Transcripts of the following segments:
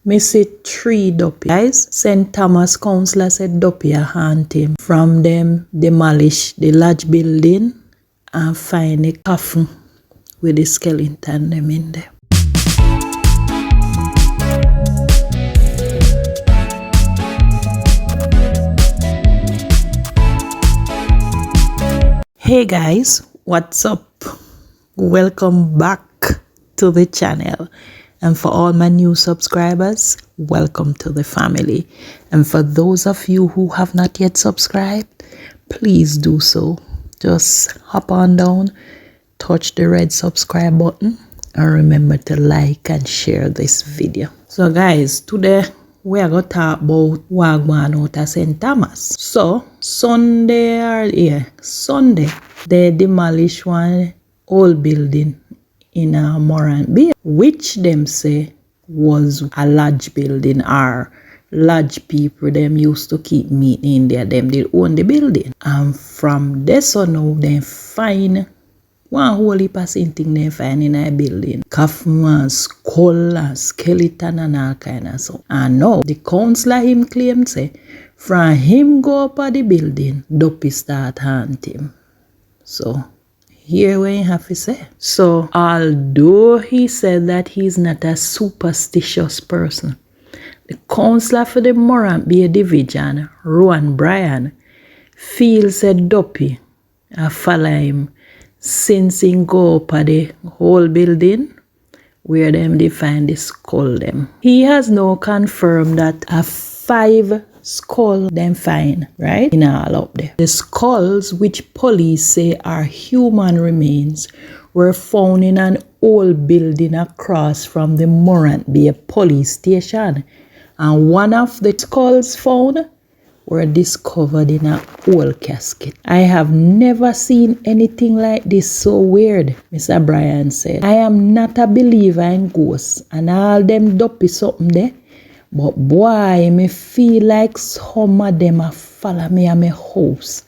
Me see 3 Duppies. Guys, St. Thomas councilor said Duppy a haunt him. From them demolish the large building and find a coffin with the skeleton them in there. Hey guys, what's up? Welcome back to the channel. And for all my new subscribers, welcome to the family. And for those of you who have not yet subscribed, please do so. Just hop on down, touch the red subscribe button, and remember to like and share this video. So guys, today we are going to talk about Wagwan out of St. Thomas. So, Sunday, they demolished one old building in Morant Bay, which them say was a large building, or large people them used to keep meeting in there. Them did own the building. And from this on now, they find one whole heap of thing they find in a building. Coffin, skull, and skeleton and all kind of stuff. And now, the councilor him claimed say, from him go up at the building, Duppy start haunt him. So, here we have to say. So, although he said that he's not a superstitious person, the councilor for the Morant Bay Division, Rohan Bryan, feels that Duppy follow him since he go up at the whole building where them they find the skull them. He has now confirmed that a 5 skull them find, right? In all up there. The skulls, which police say are human remains, were found in an old building across from the Morant Bay police station. And one of the skulls found were discovered in an old casket. I have never seen anything like this so weird, Mr. Bryan said. I am not a believer in ghosts and all them Duppy something there. But boy, me feel like some of them a follow me at my house.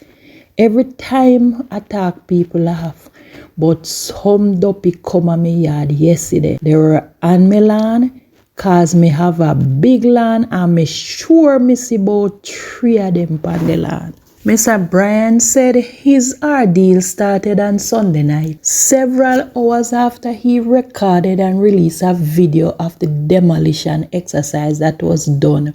Every time I talk, people laugh. But some Duppy come at me yard yesterday. They were on my land, cause me have a big land and me sure me see about 3 of them on the land. Mr. Bryan said his ordeal started on Sunday night, several hours after he recorded and released a video of the demolition exercise that was done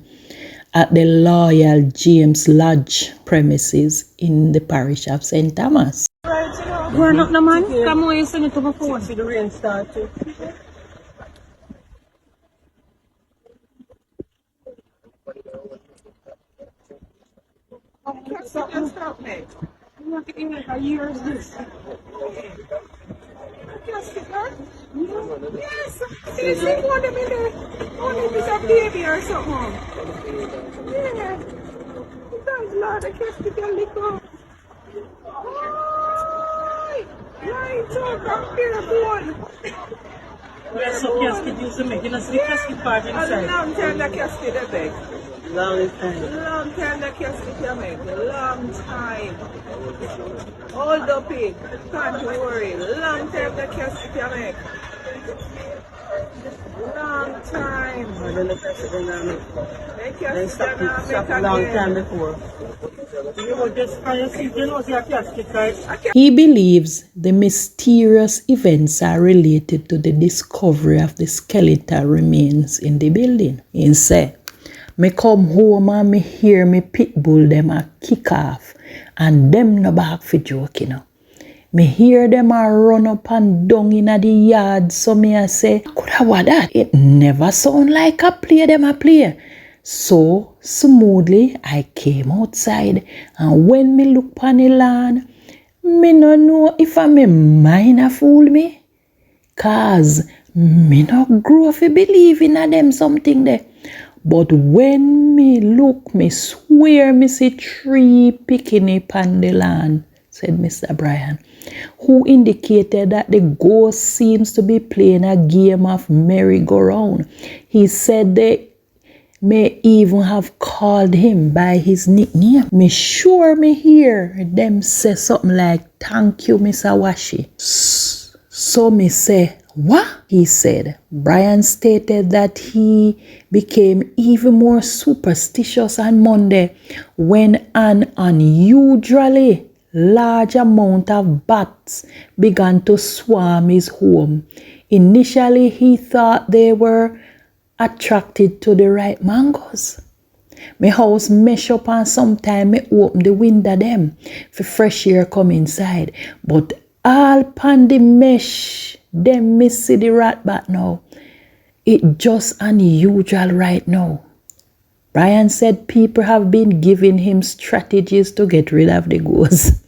at the Loyal James Lodge premises in the parish of St. Thomas. We're not naman. Kamu yung sunod to before. See the rain start to. Stop, mate. I'm not thinking like a year is this. Yes, it's like one of them in there. Only if it's a baby or something. Yeah. Thanks, Lord, I can't stick a liquor. Right, so come here, boy. Yes, so casket used to make. You know, see the casket part inside. A long time the casket, I beg. Long time the casket you make. Long time. Hold up it. Can't worry. Long time the casket you make. Long time. The casket you make a long time before. He believes the mysterious events are related to the discovery of the skeletal remains in the building. He said, me come home and me hear me pit bull them a kick off and them no back for joke, you know. Me hear them a run up and down in the yard, so me a say, coulda what that? It never sound like a play them a play. So smoothly I came outside, and when me look pon the land, me no know if I me mind a fool me, cause me no grow fi believe in a them something there. But when me look, me swear me see 3 picking pon the land, said Mr. Bryan, who indicated that the ghost seems to be playing a game of merry-go-round. He said they may even have called him by his nickname. Me sure me hear them say something like, thank you, Mr. Washi. So me say, What? He said. Bryan stated that he became even more superstitious on Monday when an unusually large amount of bats began to swarm his home. Initially, he thought they were attracted to the ripe mangoes. My house mesh up and sometime me open the window them for fresh air come inside. But all pan the mesh, them me see the rat bat now. It just unusual right now. Bryan said people have been giving him strategies to get rid of the ghosts.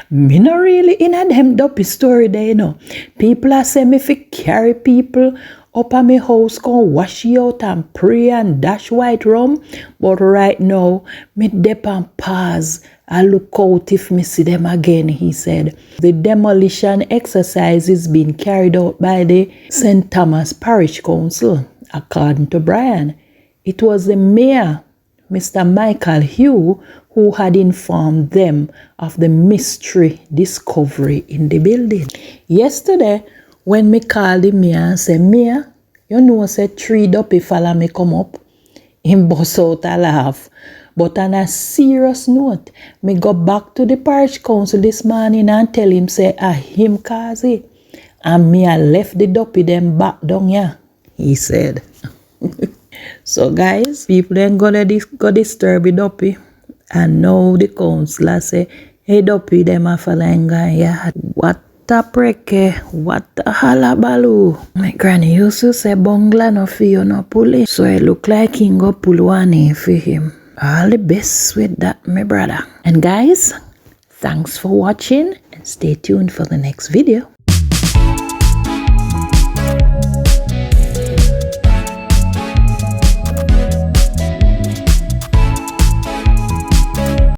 Me not really in a them Duppy story there, you know. People are saying me fi carry people up at my house, come wash you out and pray and dash white rum. But right now, me dep and pause. I look out if me see them again, he said. The demolition exercise is being carried out by the St. Thomas Parish Council. According to Bryan, it was the mayor, Mr. Michael Hugh, who had informed them of the mystery discovery in the building. Yesterday, when me called the mayor and said, Mayor, you know, said 3 Duppy follow me come up. Him bust out a laugh. But on a serious note, me go back to the parish council this morning and tell him, say, him cause it. And me I left the Duppy them back down here, he said. So guys, people then go disturb the Duppy. And now the councilor say, hey Duppy, them a following guy, yeah. What a preke, what a halabaloo. My granny used to say, Bungla no fi you no pull. So it look like he go pull one for him. All the best with that, my brother. And guys, thanks for watching and stay tuned for the next video.